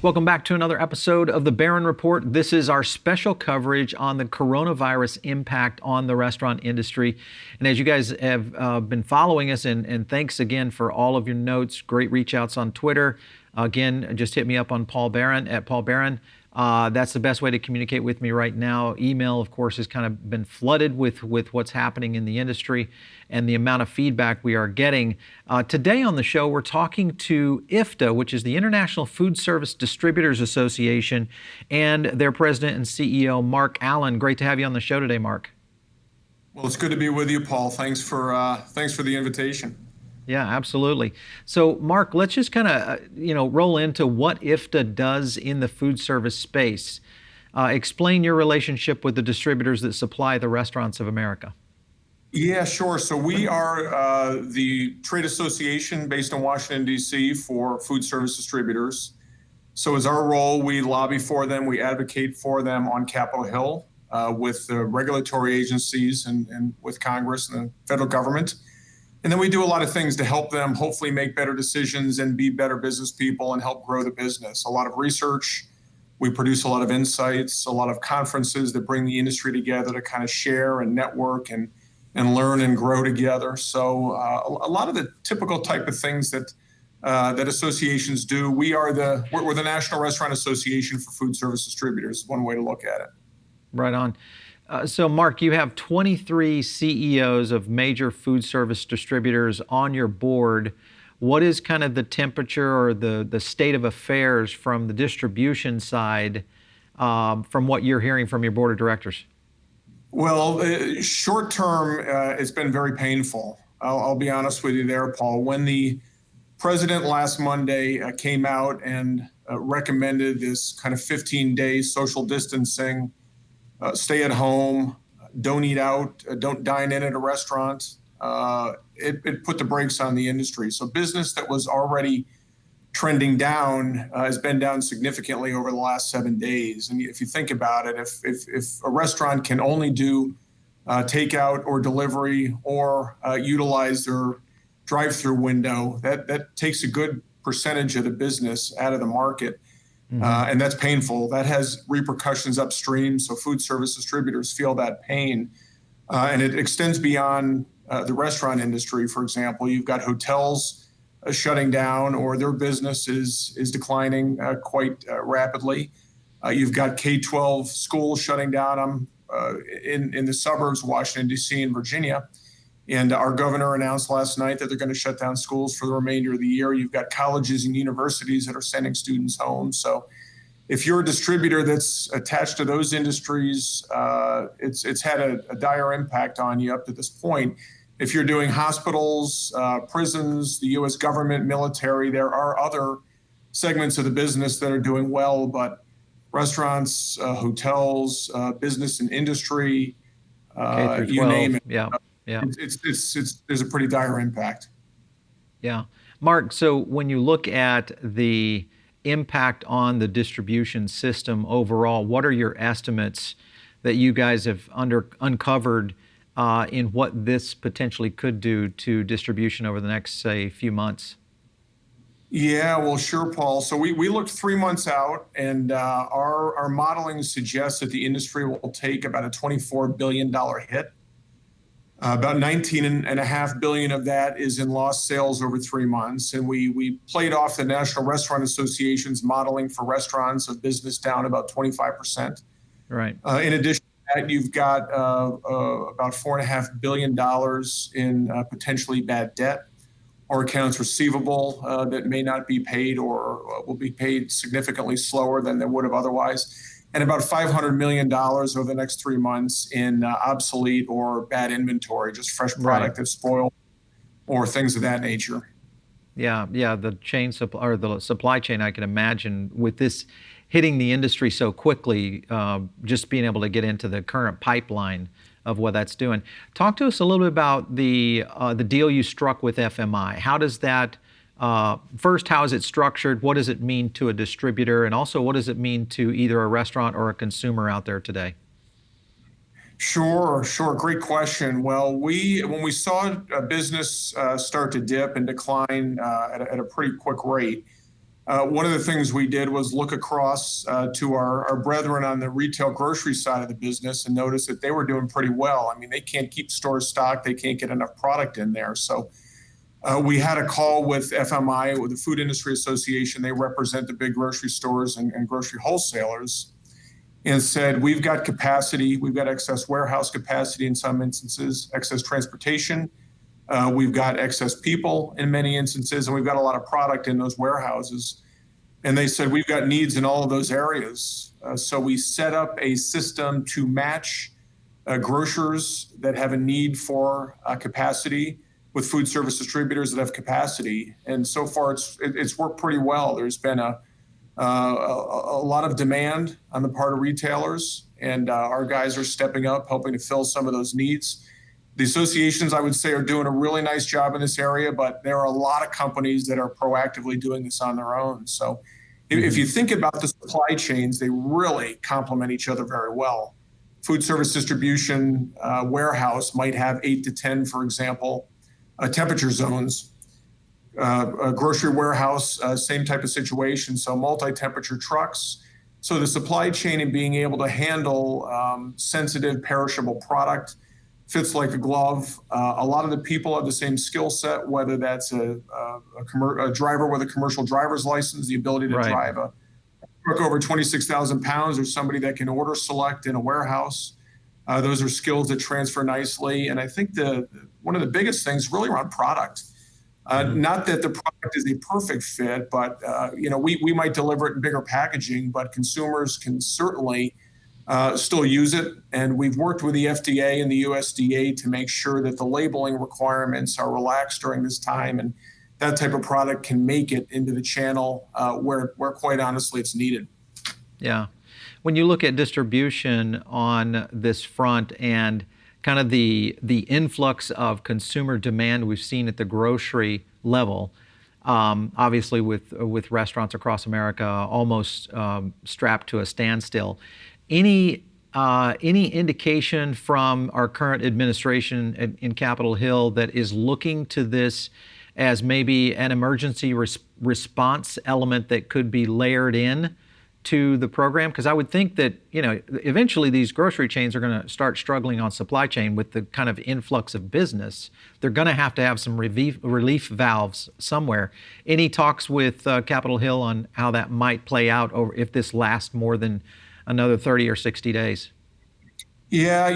Welcome back to another episode of the Barron Report. This is our special coverage on the coronavirus impact on the restaurant industry. And as you guys have been following us, and thanks again for all of your notes, great reach outs on Twitter. Again, just hit me up on Paul Barron at Paul Barron. That's the best way to communicate with me right now. Email, of course, has kind of been flooded with what's happening in the industry and the amount of feedback we are getting. Today on the show, we're talking to IFDA, which is the International Foodservice Distributors Association, and their president and CEO, Mark Allen. Great to have you on the show today, Mark. Well, it's good to be with you, Paul. Thanks for the invitation. Yeah, absolutely. So, Mark, let's just kind of, roll into what IFDA does in the food service space. Explain your relationship with the distributors that supply the restaurants of America. Yeah, sure. So we are the trade association based in Washington, D.C. for food service distributors. So as our role, we lobby for them, we advocate for them on Capitol Hill with the regulatory agencies and with Congress and the federal government. And then we do a lot of things to help them hopefully make better decisions and be better business people and help grow the business. A lot of research. We produce a lot of insights, a lot of conferences that bring the industry together to kind of share and network and learn and grow together. So a lot of the typical type of things that associations do. We're the National Restaurant Association for Food Service Distributors, one way to look at it. Right on. So, Mark, you have 23 CEOs of major food service distributors on your board. What is kind of the temperature or the state of affairs from the distribution side from what you're hearing from your board of directors? Well, short term, it's been very painful. I'll be honest with you there, Paul. When the president last Monday came out and recommended this kind of 15-day social distancing, stay at home, don't eat out, don't dine in at a restaurant. It put the brakes on the industry. So business that was already trending down has been down significantly over the last 7 days. And if you think about it, if a restaurant can only do takeout or delivery or utilize their drive-through window, that takes a good percentage of the business out of the market. And that's painful. That has repercussions upstream. So food service distributors feel that pain. And it extends beyond the restaurant industry. For example, you've got hotels shutting down or their business is declining quite rapidly. You've got K-12 schools shutting down in the suburbs of Washington, D.C. and Virginia. And our governor announced last night that they're going to shut down schools for the remainder of the year. You've got colleges and universities that are sending students home. So if you're a distributor that's attached to those industries, it's had a dire impact on you up to this point. If you're doing hospitals, prisons, the U.S. government, military, there are other segments of the business that are doing well, but restaurants, hotels, business and industry, you name it. Yeah. Yeah. There's a pretty dire impact. Yeah. Mark, so when you look at the impact on the distribution system overall, what are your estimates that you guys have uncovered in what this potentially could do to distribution over the next, say, few months? Yeah, well, sure, Paul. So we looked 3 months out, and our modeling suggests that the industry will take about a $24 billion hit. About $19.5 billion of that is in lost sales over 3 months. And we played off the National Restaurant Association's modeling for restaurants of business down about 25%. Right. In addition to that, you've got about $4.5 billion in potentially bad debt or accounts receivable that may not be paid or will be paid significantly slower than they would have otherwise. And about $500 million over the next 3 months in obsolete or bad inventory, just fresh product that's spoiled or things of that nature. Yeah, the supply chain, I can imagine with this hitting the industry so quickly, just being able to get into the current pipeline of what that's doing. Talk to us a little bit about the deal you struck with FMI. How does that first, how is it structured? What does it mean to a distributor? And also, what does it mean to either a restaurant or a consumer out there today? Sure. Great question. Well, when we saw a business start to dip and decline at a pretty quick rate, One of the things we did was look across to our brethren on the retail grocery side of the business and notice that they were doing pretty well. I mean, they can't keep stores stocked. They can't get enough product in there. So we had a call with FMI, with the Food Industry Association. They represent the big grocery stores and grocery wholesalers, and said, we've got capacity. We've got excess warehouse capacity in some instances, excess transportation. We've got excess people in many instances, and we've got a lot of product in those warehouses. And they said, we've got needs in all of those areas. So we set up a system to match grocers that have a need for capacity with food service distributors that have capacity. And so far, it's worked pretty well. There's been a lot of demand on the part of retailers, and our guys are stepping up, helping to fill some of those needs. The associations, I would say, are doing a really nice job in this area, but there are a lot of companies that are proactively doing this on their own. So if you think about the supply chains, they really complement each other very well. Food service distribution warehouse might have 8 to 10, for example, temperature zones. A grocery warehouse, same type of situation, so multi-temperature trucks. So the supply chain and being able to handle sensitive, perishable product fits like a glove. A lot of the people have the same skill set, whether that's a driver with a commercial driver's license, the ability to drive a truck over 26,000 pounds, or somebody that can order select in a warehouse. Those are skills that transfer nicely. And I think one of the biggest things really around product. Not that the product is a perfect fit, but we might deliver it in bigger packaging, but consumers can certainly still use it. And we've worked with the FDA and the USDA to make sure that the labeling requirements are relaxed during this time, and that type of product can make it into the channel where quite honestly it's needed. Yeah. When you look at distribution on this front and kind of the influx of consumer demand we've seen at the grocery level, obviously with restaurants across America almost strapped to a standstill. Any indication from our current administration in Capitol Hill that is looking to this as maybe an emergency response element that could be layered in to the program? Because I would think that, eventually these grocery chains are going to start struggling on supply chain with the kind of influx of business. They're going to have some relief valves somewhere. Any talks with Capitol Hill on how that might play out, or if this lasts more than another 30 or 60 days? Yeah,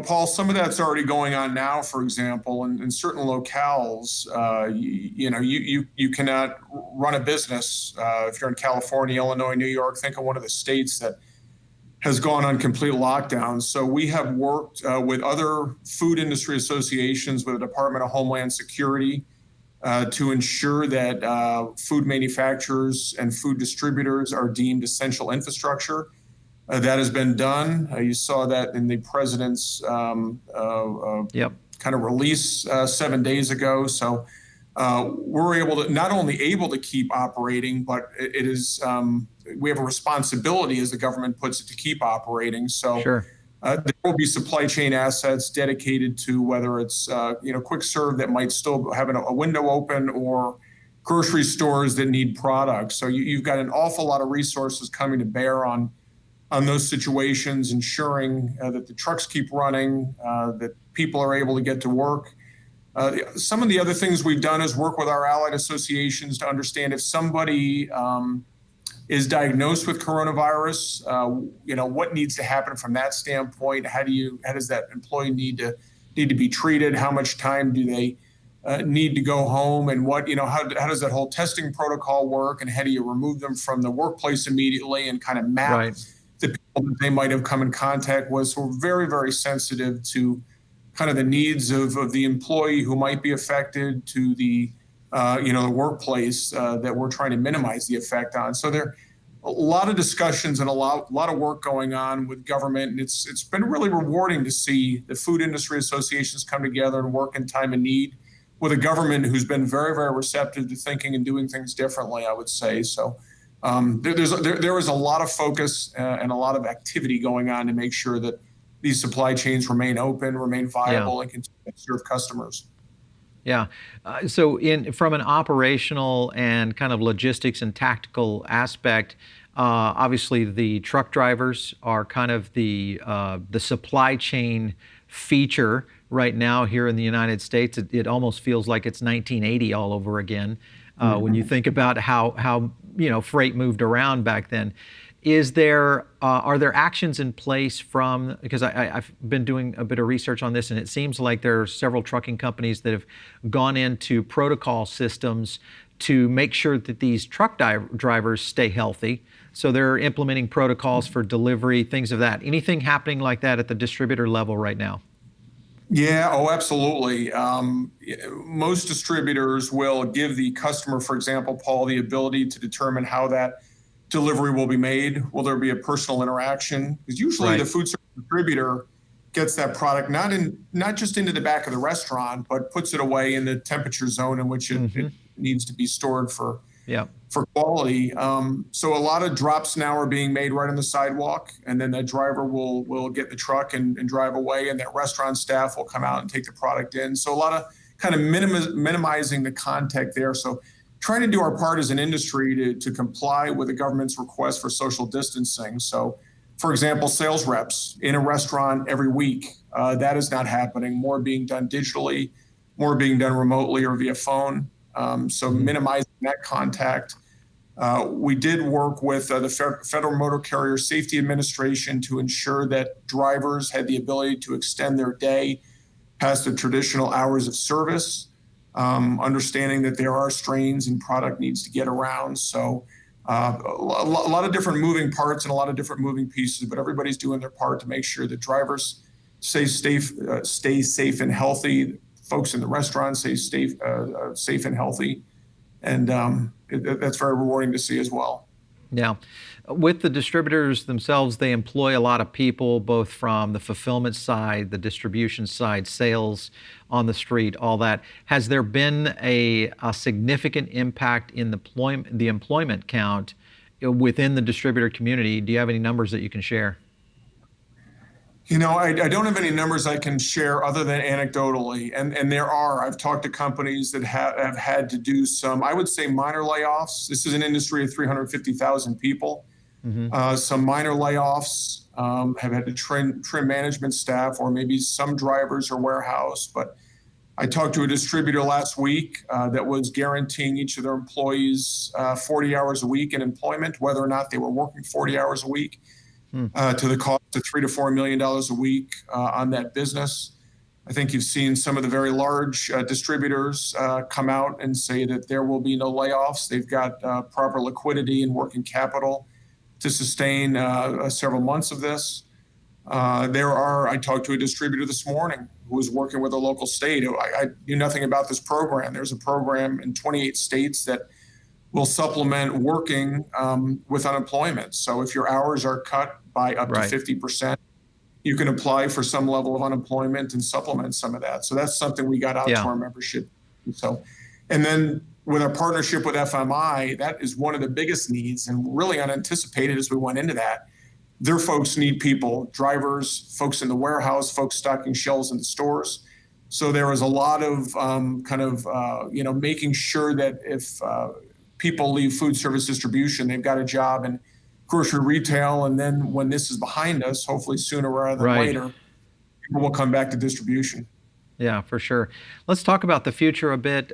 Paul, some of that's already going on now, for example, in certain locales. You cannot run a business if you're in California, Illinois, New York. Think of one of the states that has gone on complete lockdown. So we have worked with other food industry associations, with the Department of Homeland Security, to ensure that food manufacturers and food distributors are deemed essential infrastructure. That has been done. You saw that in the president's kind of release 7 days ago. So we're not only able to keep operating, but it is we have a responsibility, as the government puts it, to keep operating. So there will be supply chain assets dedicated to whether it's quick serve that might still have a window open, or grocery stores that need products. So you've got an awful lot of resources coming to bear on those situations, ensuring that the trucks keep running, that people are able to get to work. Some of the other things we've done is work with our allied associations to understand if somebody is diagnosed with coronavirus, what needs to happen from that standpoint. How does that employee need to be treated? How much time do they need to go home? And how does that whole testing protocol work? And how do you remove them from the workplace immediately and kind of map the people that they might have come in contact with? So we're very, very sensitive to kind of the needs of the employee who might be affected, to the workplace that we're trying to minimize the effect on. So there are a lot of discussions and a lot of work going on with government, and it's been really rewarding to see the food industry associations come together and work in time of need with a government who's been very, very receptive to thinking and doing things differently, I would say. So there is a lot of focus and a lot of activity going on to make sure that these supply chains remain open, remain viable, and continue to serve customers. Yeah. So, from an operational and kind of logistics and tactical aspect, obviously the truck drivers are kind of the supply chain feature right now here in the United States. It almost feels like it's 1980 all over again when you Mhm. think about how freight moved around back then. Are there actions in place from, because I've been doing a bit of research on this, and it seems like there are several trucking companies that have gone into protocol systems to make sure that these truck drivers stay healthy. So they're implementing protocols for delivery, things of that. Anything happening like that at the distributor level right now? Yeah, oh, absolutely. Most distributors will give the customer, for example, Paul, the ability to determine how that delivery will be made. Will there be a personal interaction? Because usually the Right. food service distributor gets that product not just into the back of the restaurant, but puts it away in the temperature zone in which it Mm-hmm. needs to be stored Yeah. for quality. So a lot of drops now are being made right on the sidewalk, and then that driver will get the truck and drive away, and that restaurant staff will come out and take the product in. So a lot of kind of minimizing the contact there. So trying to do our part as an industry to comply with the government's request for social distancing. So, for example, sales reps in a restaurant every week, that is not happening. More being done digitally, more being done remotely or via phone. So Mm-hmm. minimizing that contact. We did work with the Federal Motor Carrier Safety Administration to ensure that drivers had the ability to extend their day past the traditional hours of service, understanding that there are strains and product needs to get around. So a lot of different moving parts and a lot of different moving pieces, but everybody's doing their part to make sure that drivers stay safe and healthy. Folks in the restaurants stay safe and healthy, and that's very rewarding to see as well. Yeah. With the distributors themselves, they employ a lot of people, both from the fulfillment side, the distribution side, sales on the street, all that. Has there been a significant impact in the employment count within the distributor community? Do you have any numbers that you can share? I don't have any numbers I can share other than anecdotally, and there are. I've talked to companies that have had to do some, I would say, minor layoffs. This is an industry of 350,000 people. Hmm. Some minor layoffs, have had to trim management staff or maybe some drivers or warehouse. But I talked to a distributor last week that was guaranteeing each of their employees 40 hours a week in employment, whether or not they were working 40 hours a week, to the cost of $3 to $4 million a week on that business. I think you've seen some of the very large distributors come out and say that there will be no layoffs. They've got proper liquidity and working capital to sustain several months of this. I talked to a distributor this morning who was working with a local state. I knew nothing about this program. There's a program in 28 states that will supplement working with unemployment. So if your hours are cut by up to Right. 50%, you can apply for some level of unemployment and supplement some of that. So that's something we got out to Yeah. our membership. So, and then with our partnership with FMI, that is one of the biggest needs and really unanticipated as we went into that. Their folks need people, drivers, folks in the warehouse, folks stocking shelves in the stores. So there was a lot of making sure that if people leave food service distribution, they've got a job in grocery retail. And then when this is behind us, hopefully sooner rather than Right. later, people will come back to distribution. Yeah, for sure. Let's talk about the future a bit.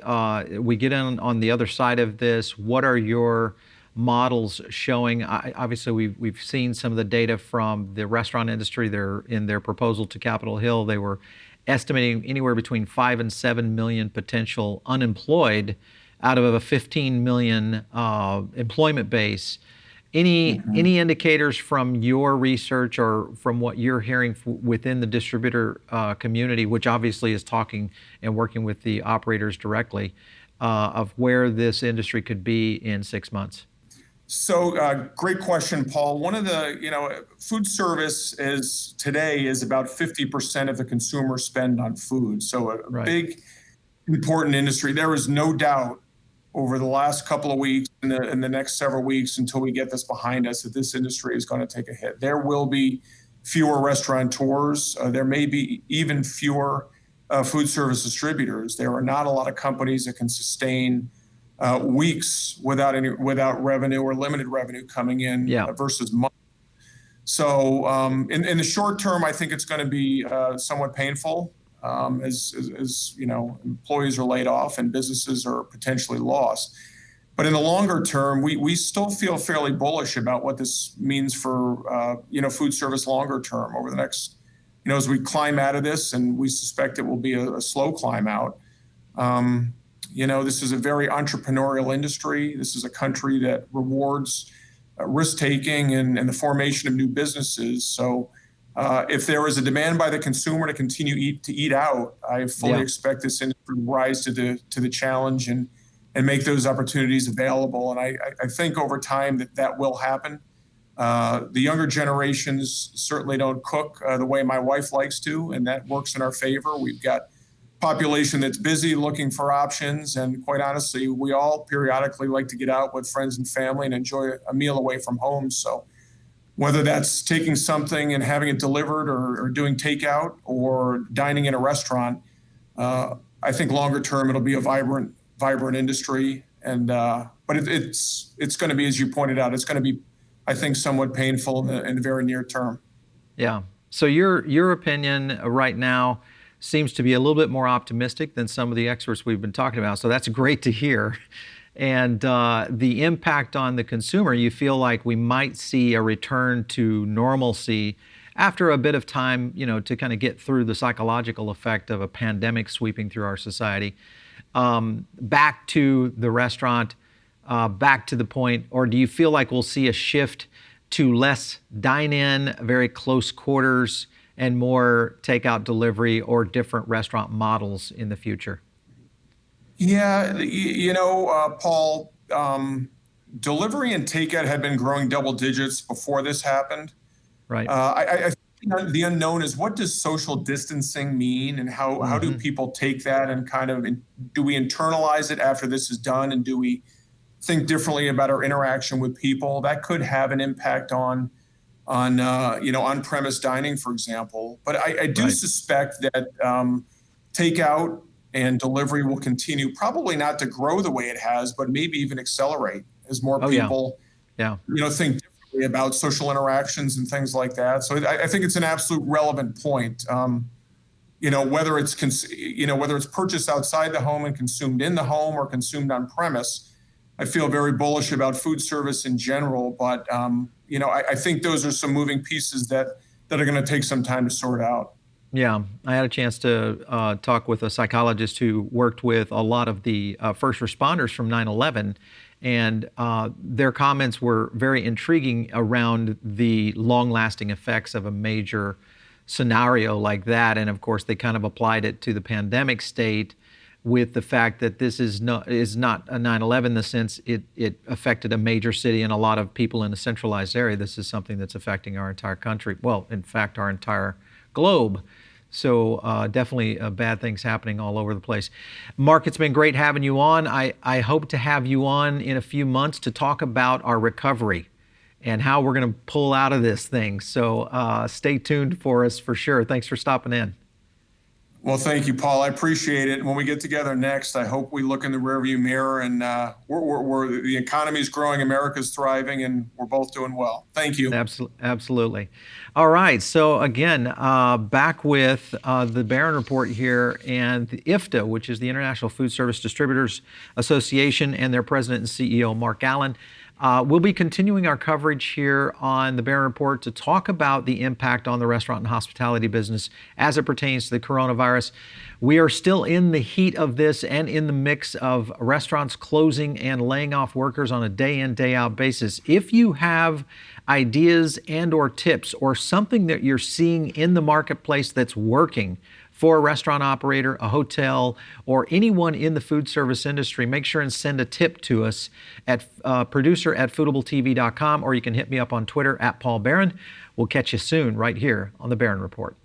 We get in on the other side of this. What are your models showing? Obviously, we've seen some of the data from the restaurant industry. They're in their proposal to Capitol Hill. They were estimating anywhere between 5 and 7 million potential unemployed out of a 15 million employment base. Mhm. Any indicators from your research or from what you're hearing within the distributor community, which obviously is talking and working with the operators directly, of where this industry could be in 6 months? So, great question, Paul. One of the, food service is about 50% of the consumer spend on food. So, a Right. big, important industry. There is no doubt over the last couple of weeks and the next several weeks until we get this behind us that this industry is going to take a hit. There will be fewer restaurateurs. There may be even fewer food service distributors. There are not a lot of companies that can sustain weeks without revenue or limited revenue coming in Yeah. versus months. So in the short term, I think it's going to be somewhat painful as employees are laid off and businesses are potentially lost. But in the longer term, we still feel fairly bullish about what this means for food service longer term over the next, as we climb out of this, and we suspect it will be a slow climb out. This is a very entrepreneurial industry. This is a country that rewards risk taking and the formation of new businesses. So if there is a demand by the consumer to continue to eat out, I fully expect this industry to rise to the challenge and make those opportunities available. And I think over time that will happen. The younger generations certainly don't cook the way my wife likes to, and that works in our favor. We've got population that's busy looking for options, and quite honestly, we all periodically like to get out with friends and family and enjoy a meal away from home. So whether that's taking something and having it delivered or doing takeout or dining in a restaurant, I think longer term it'll be a vibrant industry. And but it's going to be, as you pointed out, it's going to be, I think, somewhat painful in the very near term. Yeah. So your opinion right now seems to be a little bit more optimistic than some of the experts we've been talking about. So that's great to hear. And the impact on the consumer, you feel like we might see a return to normalcy after a bit of time, to kind of get through the psychological effect of a pandemic sweeping through our society. Back to the restaurant, back to the point, or do you feel like we'll see a shift to less dine-in, very close quarters, and more takeout delivery or different restaurant models in the future? Yeah, Paul, delivery and takeout had been growing double digits before this happened. Right. I think the unknown is, what does social distancing mean, and how do people take that, and kind of do we internalize it after this is done, and do we think differently about our interaction with people? That could have an impact on on-premise dining, for example. But I do suspect that takeout and delivery will continue, probably not to grow the way it has, but maybe even accelerate as more people, think differently about social interactions and things like that. So I think it's an absolute relevant point. Whether it's purchased outside the home and consumed in the home or consumed on premise, I feel very bullish about food service in general. But I think those are some moving pieces that are going to take some time to sort out. Yeah, I had a chance to talk with a psychologist who worked with a lot of the first responders from 9/11, and their comments were very intriguing around the long-lasting effects of a major scenario like that. And of course, they kind of applied it to the pandemic state with the fact that this is not a 9/11 in the sense it affected a major city and a lot of people in a centralized area. This is something that's affecting our entire country. Well, in fact, our entire globe. So definitely bad things happening all over the place. Mark, it's been great having you on. I hope to have you on in a few months to talk about our recovery and how we're going to pull out of this thing. So stay tuned for us for sure. Thanks for stopping in. Well, thank you, Paul. I appreciate it. When we get together next, I hope we look in the rearview mirror and the economy is growing, America's thriving, and we're both doing well. Thank you. Absolutely. All right. So again, back with the Barron Report here, and the IFDA, which is the International Food Service Distributors Association, and their president and CEO, Mark Allen. We'll be continuing our coverage here on the Barron Report to talk about the impact on the restaurant and hospitality business as it pertains to the coronavirus. We are still in the heat of this and in the mix of restaurants closing and laying off workers on a day-in, day-out basis. If you have ideas and or tips or something that you're seeing in the marketplace that's working for a restaurant operator, a hotel, or anyone in the food service industry, make sure and send a tip to us at producer@foodabletv.com, or you can hit me up on Twitter @PaulBarron. We'll catch you soon right here on the Barron Report.